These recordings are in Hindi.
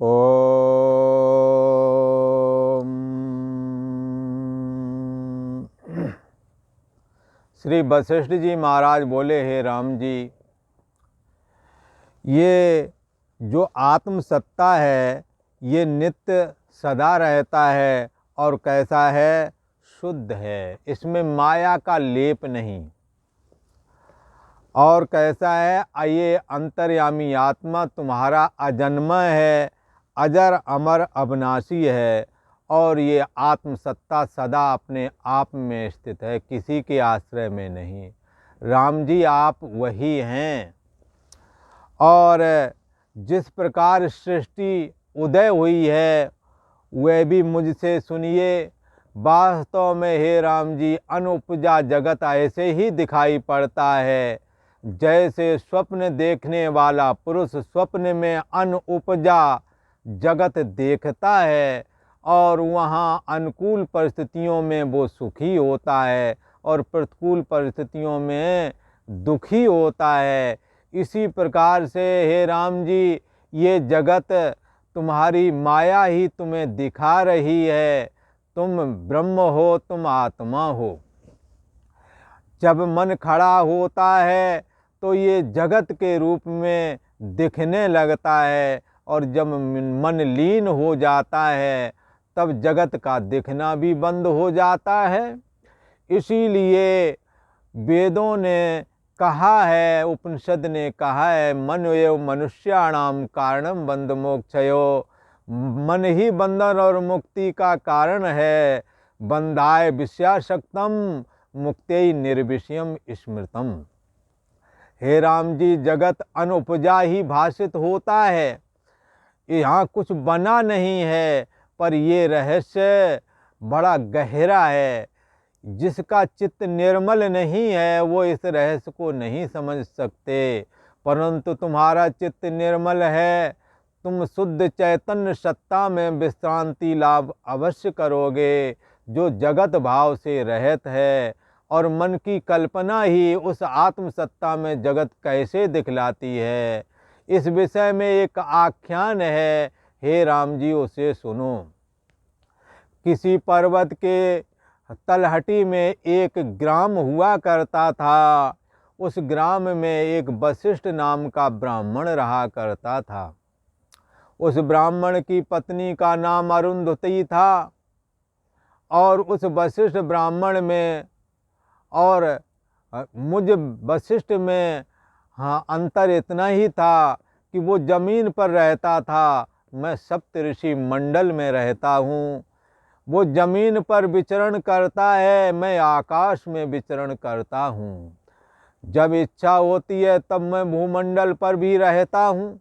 ओम। श्री वशिष्ठ जी महाराज बोले, हे राम जी, ये जो आत्म सत्ता है ये नित्य सदा रहता है और कैसा है, शुद्ध है, इसमें माया का लेप नहीं। और कैसा है, ये अंतर्यामी आत्मा तुम्हारा अजन्मय है, अजर अमर अविनाशी है, और ये आत्मसत्ता सदा अपने आप में स्थित है, किसी के आश्रय में नहीं। राम जी आप वही हैं। और जिस प्रकार सृष्टि उदय हुई है वह भी मुझसे सुनिए। वास्तव में हे राम जी अनुपजा जगत ऐसे ही दिखाई पड़ता है जैसे स्वप्न देखने वाला पुरुष स्वप्न में अनुपजा जगत देखता है और वहाँ अनुकूल परिस्थितियों में वो सुखी होता है और प्रतिकूल परिस्थितियों में दुखी होता है। इसी प्रकार से हे राम जी ये जगत तुम्हारी माया ही तुम्हें दिखा रही है। तुम ब्रह्म हो, तुम आत्मा हो। जब मन खड़ा होता है तो ये जगत के रूप में दिखने लगता है और जब मन लीन हो जाता है तब जगत का दिखना भी बंद हो जाता है। इसीलिए वेदों ने कहा है, उपनिषद ने कहा है, मन एव मनुष्याणाम कारणम बंध मोक्षयो। मन ही बंधन और मुक्ति का कारण है। बंधाय विषयाशक्तम मुक्ति निर्विषयम स्मृतम। हे राम जी जगत अनुपजा ही भाषित होता है, यहाँ कुछ बना नहीं है, पर ये रहस्य बड़ा गहरा है। जिसका चित्त निर्मल नहीं है वो इस रहस्य को नहीं समझ सकते, परंतु तुम्हारा चित्त निर्मल है, तुम शुद्ध चैतन्य सत्ता में विश्रांति लाभ अवश्य करोगे, जो जगत भाव से रहित है। और मन की कल्पना ही उस आत्मसत्ता में जगत कैसे दिखलाती है। इस विषय में एक आख्यान है, हे राम जी उसे सुनो। किसी पर्वत के तलहटी में एक ग्राम हुआ करता था। उस ग्राम में एक वशिष्ठ नाम का ब्राह्मण रहा करता था। उस ब्राह्मण की पत्नी का नाम अरुंधति था। और उस वशिष्ठ ब्राह्मण में और मुझ वशिष्ठ में अंतर इतना ही था कि वो जमीन पर रहता था, मैं सप्तऋषि मंडल में रहता हूँ। वो जमीन पर विचरण करता है, मैं आकाश में विचरण करता हूँ। जब इच्छा होती है तब मैं भूमंडल पर भी रहता हूँ,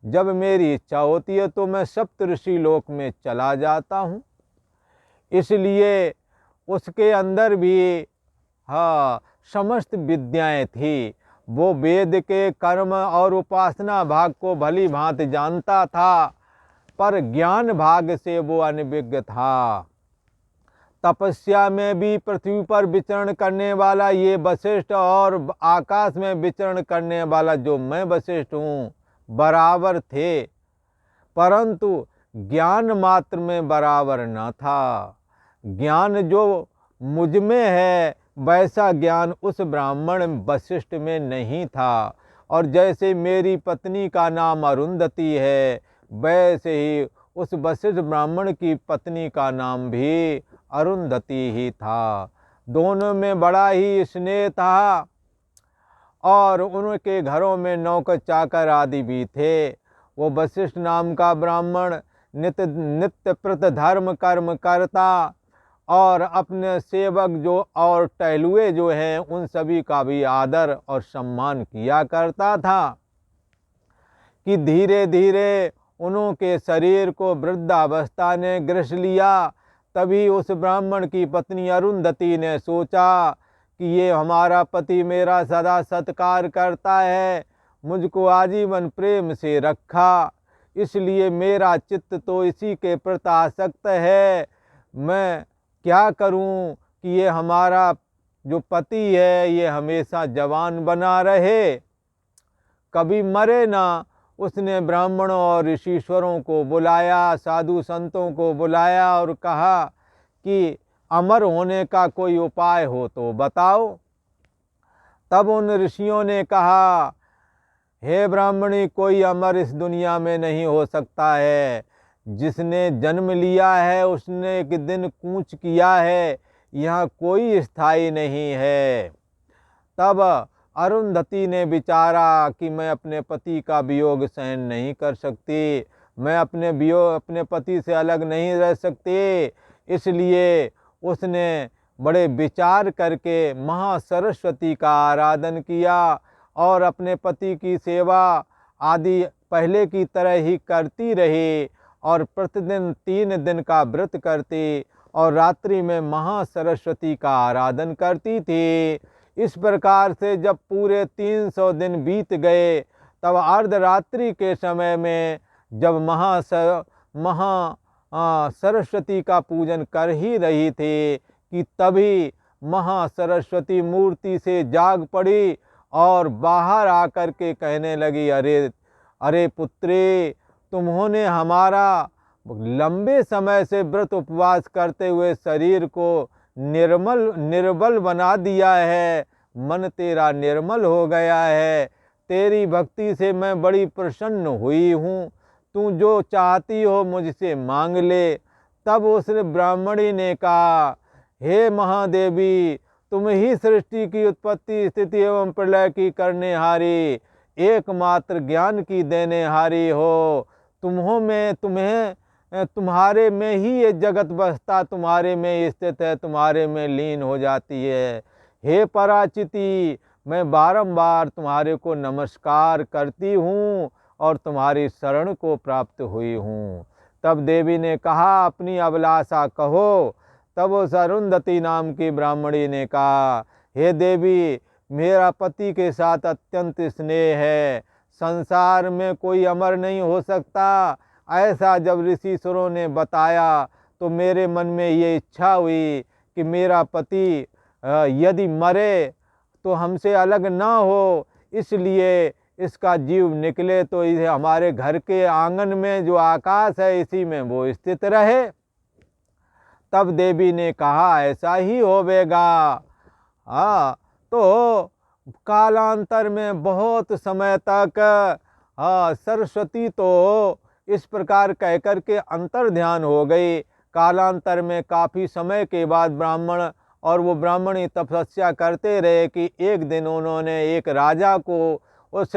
जब मेरी इच्छा होती है तो मैं सप्तऋषि लोक में चला जाता हूँ। इसलिए उसके अंदर भी समस्त विद्याएं थी। वो वेद के कर्म और उपासना भाग को भली भांति जानता था, पर ज्ञान भाग से वो अनभिज्ञ था। तपस्या में भी पृथ्वी पर विचरण करने वाला ये वशिष्ठ और आकाश में विचरण करने वाला जो मैं वशिष्ठ हूँ बराबर थे, परंतु ज्ञान मात्र में बराबर न था। ज्ञान जो मुझ में है वैसा ज्ञान उस ब्राह्मण वशिष्ठ में नहीं था। और जैसे मेरी पत्नी का नाम अरुंधति है, वैसे ही उस वशिष्ठ ब्राह्मण की पत्नी का नाम भी अरुंधति ही था। दोनों में बड़ा ही स्नेह था और उनके घरों में नौकर चाकर आदि भी थे। वो वशिष्ठ नाम का ब्राह्मण नित्य नित्य प्रत धर्म कर्म करता और अपने सेवक जो और टहलुए जो हैं उन सभी का भी आदर और सम्मान किया करता था। कि धीरे धीरे उनके शरीर को वृद्धावस्था ने ग्रस लिया। तभी उस ब्राह्मण की पत्नी अरुंधति ने सोचा कि ये हमारा पति मेरा सदा सत्कार करता है, मुझको आजीवन प्रेम से रखा, इसलिए मेरा चित्त तो इसी के प्रति आसक्त है। मैं क्या करूं कि ये हमारा जो पति है ये हमेशा जवान बना रहे, कभी मरे ना उसने ब्राह्मणों और ऋषीश्वरों को बुलाया, साधु संतों को बुलाया और कहा कि अमर होने का कोई उपाय हो तो बताओ। तब उन ऋषियों ने कहा, हे ब्राह्मणी, कोई अमर इस दुनिया में नहीं हो सकता है। जिसने जन्म लिया है उसने एक दिन कूच किया है, यहाँ कोई स्थायी नहीं है। तब अरुंधति ने विचारा कि मैं अपने पति का वियोग सहन नहीं कर सकती, मैं अपने पति से अलग नहीं रह सकती। इसलिए उसने बड़े विचार करके महासरस्वती का आराधन किया और अपने पति की सेवा आदि पहले की तरह ही करती रही और प्रतिदिन 3 दिन का व्रत करती और रात्रि में महासरस्वती का आराधन करती थी। इस प्रकार से जब पूरे 300 दिन बीत गए, तब अर्धरात्रि के समय में जब सरस्वती का पूजन कर ही रही थी कि तभी महासरस्वती मूर्ति से जाग पड़ी और बाहर आकर के कहने लगी, अरे अरे पुत्री, तुम्होंने हमारा लंबे समय से व्रत उपवास करते हुए शरीर को निर्बल बना दिया है। मन तेरा निर्मल हो गया है। तेरी भक्ति से मैं बड़ी प्रसन्न हुई हूँ। तू जो चाहती हो मुझसे मांग ले। तब उस ब्राह्मणी ने कहा, हे महादेवी, तुम ही सृष्टि की उत्पत्ति स्थिति एवं प्रलय की करने हारी, एकमात्र ज्ञान की देने हारी हो। तुम्हारे में ही ये जगत बसता, तुम्हारे में स्थित है, तुम्हारे में लीन हो जाती है। हे पराचिति, मैं बारंबार तुम्हारे को नमस्कार करती हूँ और तुम्हारी शरण को प्राप्त हुई हूँ। तब देवी ने कहा, अपनी अभिलाषा कहो। तब उस अरुंधति नाम की ब्राह्मणी ने कहा, हे देवी, मेरा पति के साथ अत्यंत स्नेह है, संसार में कोई अमर नहीं हो सकता। ऐसा जब ऋषिश्वरों ने बताया तो मेरे मन में ये इच्छा हुई कि मेरा पति यदि मरे तो हमसे अलग ना हो, इसलिए इसका जीव निकले तो इसे हमारे घर के आंगन में जो आकाश है इसी में वो स्थित रहे। तब देवी ने कहा, ऐसा ही होवेगा। तो कालांतर में बहुत समय तक सरस्वती तो इस प्रकार कहकर के अंतर ध्यान हो गई। कालांतर में काफ़ी समय के बाद ब्राह्मण और वो ब्राह्मणी तपस्या करते रहे कि एक दिन उन्होंने एक राजा को उस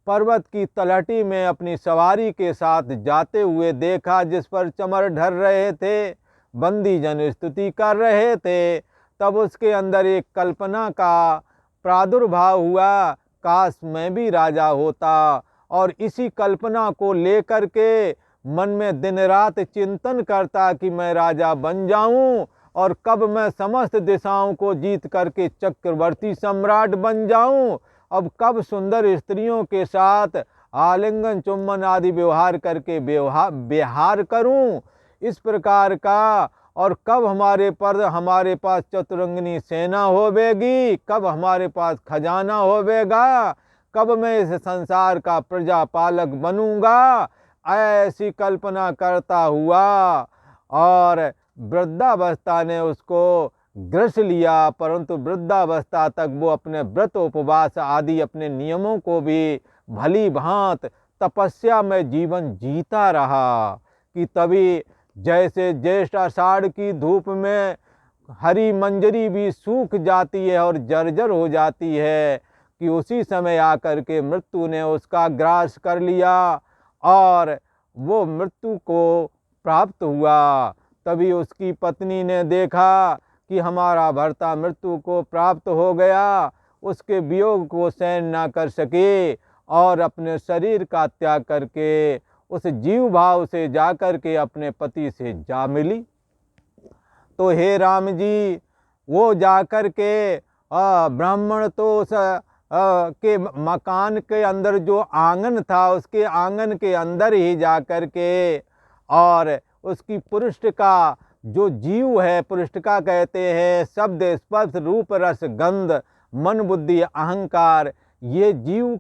पर्वत की तलहटी में अपनी सवारी के साथ जाते हुए देखा, जिस पर चमर ढर रहे थे, बंदी जन स्तुति कर रहे थे। तब उसके अंदर एक कल्पना का प्रादुर्भाव हुआ, काश मैं भी राजा होता। और इसी कल्पना को लेकर के मन में दिन रात चिंतन करता कि मैं राजा बन जाऊं और कब मैं समस्त दिशाओं को जीत करके चक्रवर्ती सम्राट बन जाऊं। अब कब सुंदर स्त्रियों के साथ आलिंगन चुम्बन आदि व्यवहार करके विहार करूं, इस प्रकार का। और कब हमारे पास चतुरंगिनी सेना होवेगी, कब हमारे पास खजाना होवेगा, कब मैं इस संसार का प्रजापालक बनूंगा, ऐसी कल्पना करता हुआ। और वृद्धावस्था ने उसको ग्रस लिया, परंतु वृद्धावस्था तक वो अपने व्रत उपवास आदि अपने नियमों को भी भली भांत तपस्या में जीवन जीता रहा। कि तभी जैसे ज्येष्ठ आषाढ़ की धूप में हरी मंजरी भी सूख जाती है और जर्जर हो जाती है, कि उसी समय आकर के मृत्यु ने उसका ग्रास कर लिया और वो मृत्यु को प्राप्त हुआ। तभी उसकी पत्नी ने देखा कि हमारा भर्ता मृत्यु को प्राप्त हो गया, उसके वियोग को सहन ना कर सके और अपने शरीर का त्याग करके उस जीव भाव से जाकर के अपने पति से जा मिली। तो हे राम जी, वो जाकर के ब्राह्मण तो उस के मकान के अंदर जो आंगन था, उसके आंगन के अंदर ही जाकर के और उसकी पृष्ठ का जो जीव है, पृष्ठिका कहते हैं, शब्द स्पर्श रूप रस गंध मन बुद्धि अहंकार, ये जीव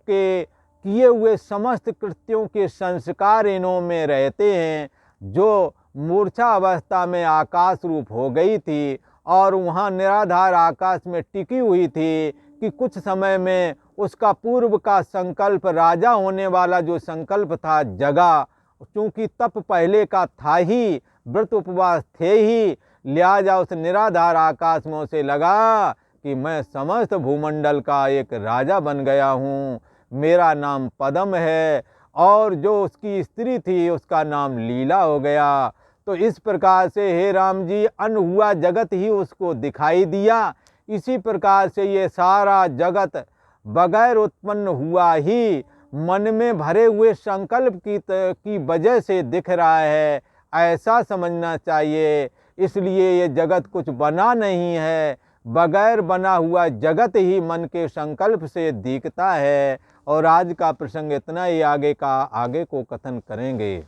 किए हुए समस्त कृत्यों के संस्कार इन्हों में रहते हैं, जो मूर्छा अवस्था में आकाश रूप हो गई थी और वहाँ निराधार आकाश में टिकी हुई थी कि कुछ समय में उसका पूर्व का संकल्प, राजा होने वाला जो संकल्प था, जगा। क्योंकि तप पहले का था ही, व्रत उपवास थे ही, लिहाजा उस निराधार आकाश में उसे लगा कि मैं समस्त भूमंडल का एक राजा बन गया हूँ, मेरा नाम पद्म है, और जो उसकी स्त्री थी उसका नाम लीला हो गया। तो इस प्रकार से हे राम जी, अन्न हुआ जगत ही उसको दिखाई दिया। इसी प्रकार से ये सारा जगत बगैर उत्पन्न हुआ ही मन में भरे हुए संकल्प की वजह से दिख रहा है, ऐसा समझना चाहिए। इसलिए ये जगत कुछ बना नहीं है, बगैर बना हुआ जगत ही मन के संकल्प से दिखता है। और आज का प्रसंग इतना ही, आगे को कथन करेंगे।